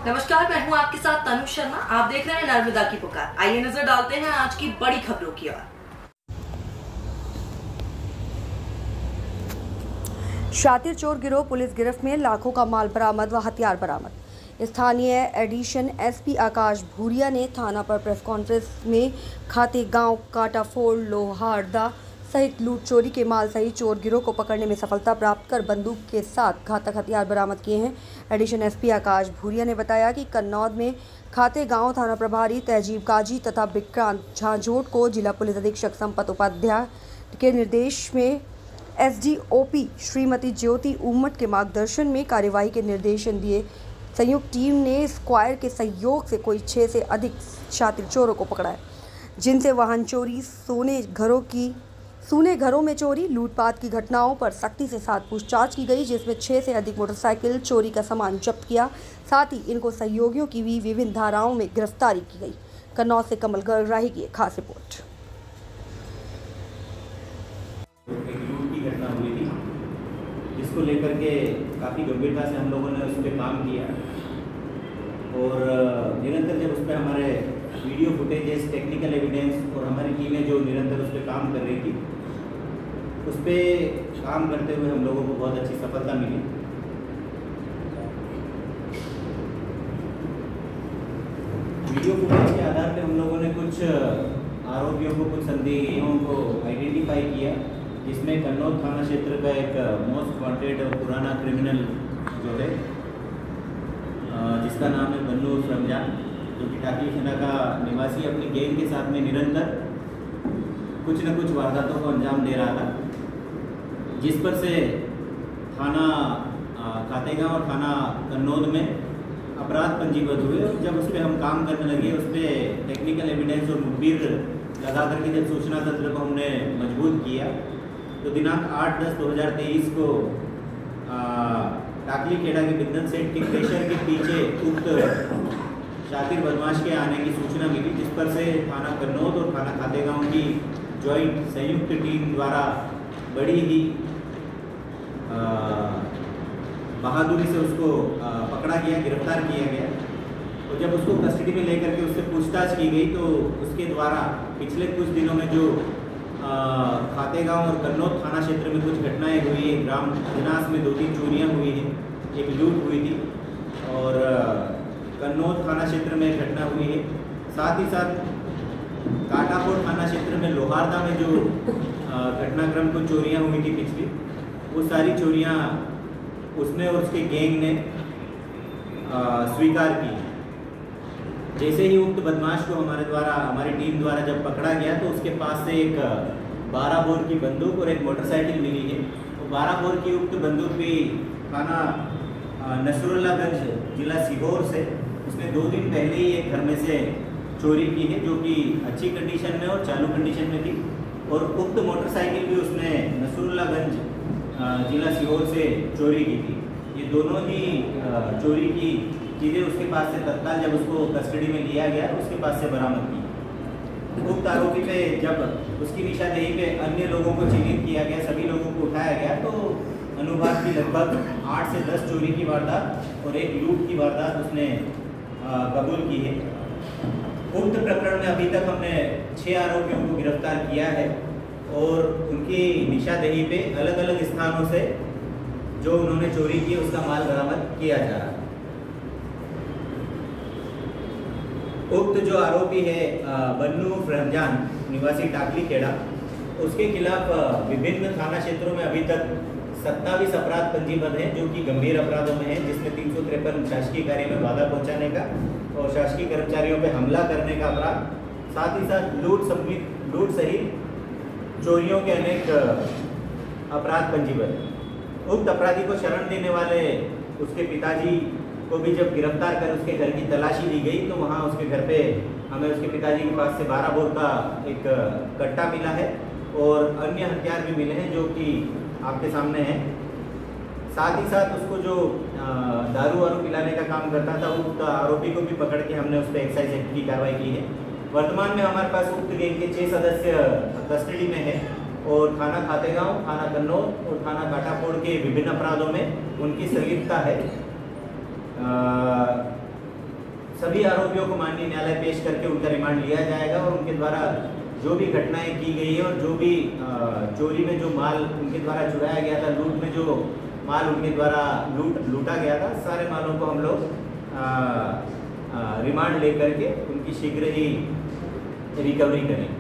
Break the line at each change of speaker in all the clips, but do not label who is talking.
नमस्कार, मैं हूं आपके साथ तनु शर्मा। आप देख रहे हैं नर्मदा की पुकार। आइए नजर डालते हैं आज की बड़ी खबरों की ओर।
शातिर चोर गिरोह पुलिस गिरफ्त में, लाखों का माल बरामद व हथियार बरामद। स्थानीय एडिशन एसपी आकाश भूरिया ने थाना पर प्रेस कॉन्फ्रेंस में खाते गांव काटाफोड़ लोहारदा सहित लूट चोरी के माल सहित चोर गिरोह को पकड़ने में सफलता प्राप्त कर बंदूक के साथ घातक हथियार बरामद किए हैं। एडिशन एसपी आकाश भूरिया ने बताया कि कन्नौद में खाते गांव थाना प्रभारी तहजीब काजी तथा विक्रांत झांझोट को जिला पुलिस अधीक्षक संपत उपाध्याय के निर्देश में एसडीओपी श्रीमती ज्योति उम्मट के मार्गदर्शन में कार्यवाही के निर्देशन दिए। संयुक्त टीम ने स्क्वायर के सहयोग से कोई 6 से अधिक शातिर चोरों को पकड़ा है, जिनसे वाहन चोरी, सूने घरों में चोरी, लूटपाट की घटनाओं पर सख्ती से साथ पूछताछ की गई, जिसमें 6 से अधिक मोटरसाइकिल चोरी का सामान जब्त किया। साथ ही इनको सहयोगियों की भी विभिन्न धाराओं में गिरफ्तारी की गई। कन्नौज से कमल गर्राही की एक खास रिपोर्ट।
घटना हुई थी, जिसको लेकर के काफ़ी गंभीरता से हम लोगों ने उस पर काम किया और निरंतर जब उस पर हमारे वीडियो फुटेजेस, टेक्निकल एविडेंस और हमारी टीमें जो निरंतर उस पर काम कर रही थी, उस पर काम करते हुए हम लोगों को बहुत अच्छी सफलता मिली। वीडियो फुटेज के आधार पर हम लोगों ने कुछ आरोपियों को, कुछ संदेहियों को आइडेंटिफाई किया, जिसमें कन्नौज थाना क्षेत्र का एक मोस्ट वांटेड और पुराना क्रिमिनल जो है, जिसका नाम है बन्नू रमजान, जो कि टाकली खेड़ा का निवासी, अपनी गैंग के साथ में निरंतर कुछ न कुछ वारदातों को अंजाम दे रहा था, जिस पर से थाना खातेगांव और थाना कन्नौज में अपराध पंजीबद्ध हुए। और जब उस पर हम काम करने लगे, उस पर टेक्निकल एविडेंस और मुखबिर लगा करके जब सूचना तंत्र को हमने मजबूत किया, तो दिनांक 8/10/2023 को टाकली खेड़ा के बिंदन सेठ के क्रेशर के पीछे उक्त शातिर बदमाश के आने की सूचना मिली, जिस पर से थाना कन्नौज और थाना खातेगांव की जॉइंट संयुक्त टीम द्वारा बड़ी ही बहादुरी से उसको पकड़ा गया, गिरफ्तार किया गया। और जब उसको कस्टडी में लेकर के उससे पूछताछ की गई, तो उसके द्वारा पिछले कुछ दिनों में जो खातेगांव और कन्नौज थाना क्षेत्र में कुछ घटनाएं हुई है, ग्राम अजनास में 2-3 चोरियां हुई हैं, एक लूट हुई थी और कन्नौज थाना क्षेत्र में घटना हुई है। साथ ही साथ काटाफोड़ थाना क्षेत्र में लोहारदा में जो घटनाक्रम को चोरियां हुई थी पिछली, वो सारी चोरियां उसने और उसके गैंग ने स्वीकार की। जैसे ही उक्त बदमाश को हमारी टीम द्वारा जब पकड़ा गया, तो उसके पास से एक 12 बोर की बंदूक और एक मोटरसाइकिल मिली है। तो 12 बोर की उक्त बंदूक भी थाना नसरुल्लागंज जिला सीहोर से उसने 2 दिन पहले ही एक घर में से चोरी की है, जो कि अच्छी कंडीशन में और चालू कंडीशन में थी। और उक्त मोटरसाइकिल भी उसने नसरुल्लागंज जिला सीहोर से चोरी की थी। ये दोनों ही चोरी की चीज़ें उसके पास से तत्काल जब उसको कस्टडी में लिया गया, उसके पास से बरामद की। उक्त आरोपी पे जब उसकी निशानदेही पे अन्य लोगों को चिन्हित किया गया, सभी लोगों को उठाया गया, तो अनुपात की लगभग 8 से 10 चोरी की वारदात और एक लूट की वारदात उसने कबूल की है। उक्त प्रकरण में अभी तक हमने 6 आरोपियों को गिरफ्तार किया है और उनकी निशानदेही पे अलग अलग स्थानों से जो उन्होंने चोरी की उसका माल बरामद किया जा रहा है। उक्त जो आरोपी है बन्नू रमजान निवासी टाकली खेड़ा, उसके खिलाफ विभिन्न थाना क्षेत्रों में अभी तक 27 अपराध पंजीबद्ध हैं, जो कि गंभीर अपराधों में हैं, जिसमें 353 शासकीय कार्य में बाधा पहुंचाने का और शासकीय कर्मचारियों पर हमला करने का अपराध, साथ ही साथ लूट सहित चोरियों के अनेक अपराध पंजीबद्ध। उक्त अपराधी को शरण देने वाले उसके पिताजी को भी जब गिरफ्तार कर उसके घर की तलाशी ली गई, तो वहाँ उसके घर पे हमें उसके पिताजी के पास से 12 बोर का एक कट्टा मिला है और अन्य हथियार भी मिले हैं, जो कि आपके सामने हैं। साथ ही साथ उसको जो दारू वारू पिलाने का काम करता था, उक्त आरोपी को भी पकड़ के हमने उस पर एक्साइज एक्ट की कार्रवाई की है। वर्तमान में हमारे पास उक्त गैंग के 6 सदस्य कस्टडी में है और थाना खातेगांव, थाना कन्नौज और थाना काटाफोड़ के विभिन्न अपराधों में उनकी संलिप्तता है। सभी आरोपियों को माननीय न्यायालय पेश करके उनका रिमांड लिया जाएगा और उनके द्वारा जो भी घटनाएं की गई है और जो भी चोरी में जो माल उनके द्वारा चुराया गया था, लूट में जो माल उनके द्वारा लूटा गया था, सारे मालों को हम लोग रिमांड लेकर के उनकी शीघ्र ही रिकवरी करेंगे।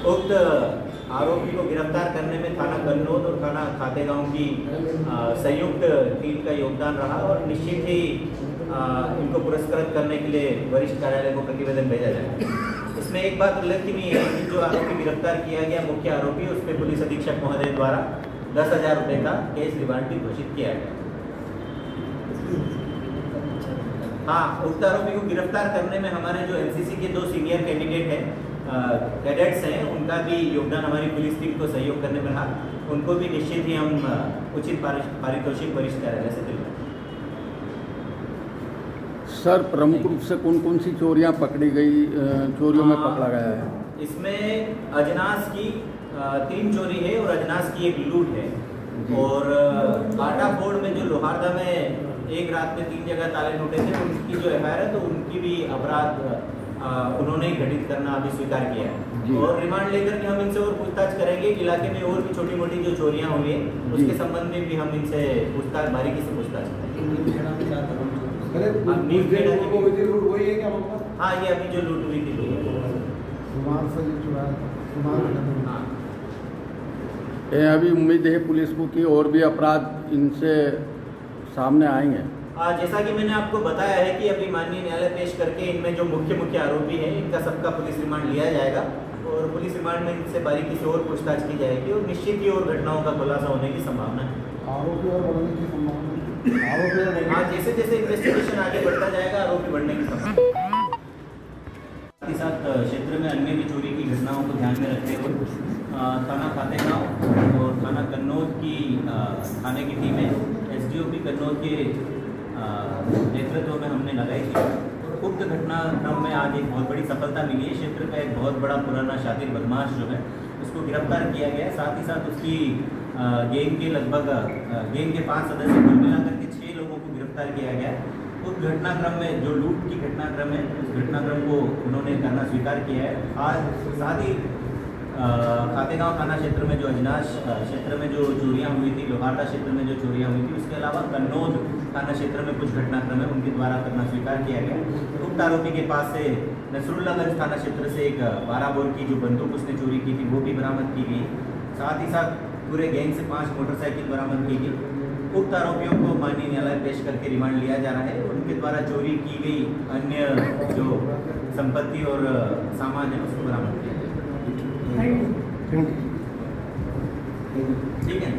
उक्त आरोपी को गिरफ्तार करने में थाना कन्नौज और थाना खातेगांव की संयुक्त टीम का योगदान रहा और निश्चित ही इनको पुरस्कृत करने के लिए वरिष्ठ कार्यालय को प्रतिवेदन भेजा जाएगा। इसमें एक बात उल्लेखनीय है कि जो आरोपी गिरफ्तार किया गया मुख्य आरोपी, उस पर पुलिस अधीक्षक महोदय द्वारा 10,000 रुपये का केस रिमांड भी घोषित किया गया। हाँ, उक्त आरोपी को गिरफ्तार करने में हमारे जो एनसीसी के 2 सीनियर कैंडिडेट हैं, कैडेट्स हैं, उनका भी योगदान हमारी पुलिस टीम को सहयोग करने में रहा। उनको भी निश्चित ही हम उचित पारितोषिक वरिष्ठ कार्यालय से दिलवाएंगे।
सर, प्रमुख रूप से कौन कौन सी चोरियां पकड़ी गई, चोरियों में पकड़ा गया है?
इसमें अजनास की 3 चोरी है और अजनास की 1 लूट है। और काटाफोड़ में जो लोहारदा में एक रात में 3 जगह ताले टूटे थे, उनकी जो एफआईआर है तो उनकी भी अपराध उन्होंने ही घटित करना अभी स्वीकार किया है और रिमांड लेकर के हम इनसे और पूछताछ करेंगे। इलाके में और भी छोटी मोटी जो चोरियां हुई है उसके संबंध में भी हम इनसे पूछताछ बारीकी से पूछताछ करेंगे। हाँ, ये अभी जो लूट हुई थी
अभी उम्मीद है पुलिस को कि और भी अपराध इनसे सामने आएंगे।
जैसा कि मैंने आपको बताया है कि अभी माननीय न्यायालय पेश करके इनमें जो मुख्य आरोपी हैं इनका सबका पुलिस रिमांड लिया जाएगा और पुलिस रिमांड में इनसे बारीकी से और पूछताछ की जाएगी और निश्चित ही और घटनाओं का खुलासा होने की संभावना है।
आरोपी और बढ़ने की संभावना।
हाँ, जैसे जैसे इन्वेस्टिगेशन आगे बढ़ता जाएगा आरोपी बढ़ने की संभावना। साथ ही साथ क्षेत्र में अन्य भी चोरी की घटनाओं को ध्यान में रखते हुए थाना खातेगांव और थाना कन्नौज की थाने की टीमें एसडीओपी कन्नौज के नेतृत्व में हमने लगाई थी। उक्त घटनाक्रम में आज एक बहुत बड़ी सफलता मिली है। क्षेत्र का एक बहुत बड़ा पुराना शातिर बदमाश जो है उसको गिरफ्तार किया गया है। साथ ही साथ उसकी गैंग के लगभग गैंग के 5 सदस्य कुल मिलाकर के 6 लोगों को गिरफ्तार किया गया। उस घटनाक्रम में जो लूट की घटनाक्रम है उस घटनाक्रम को उन्होंने करना स्वीकार किया है। आज साथ ही खातेगांव थाना क्षेत्र में जो अजनास क्षेत्र में जो चोरियां हुई थी, लोहारदा क्षेत्र में जो चोरियां हुई थी, उसके अलावा कन्नौज थाना क्षेत्र में कुछ घटनाक्रम है उनके द्वारा करना स्वीकार किया गया। उक्त आरोपी के पास से नसरुल्लागंज थाना क्षेत्र से एक 12 बोर की जो बंदूक उसने चोरी की थी वो भी बरामद की गई। साथ ही साथ पूरे गैंग से 5 मोटरसाइकिल बरामद की गई। उक्त आरोपियों को माननीय न्यायालय पेश करके रिमांड लिया जा रहा है। उनके द्वारा चोरी की गई अन्य जो संपत्ति और सामान है उसको बरामद किया जाएगा। ठीक है।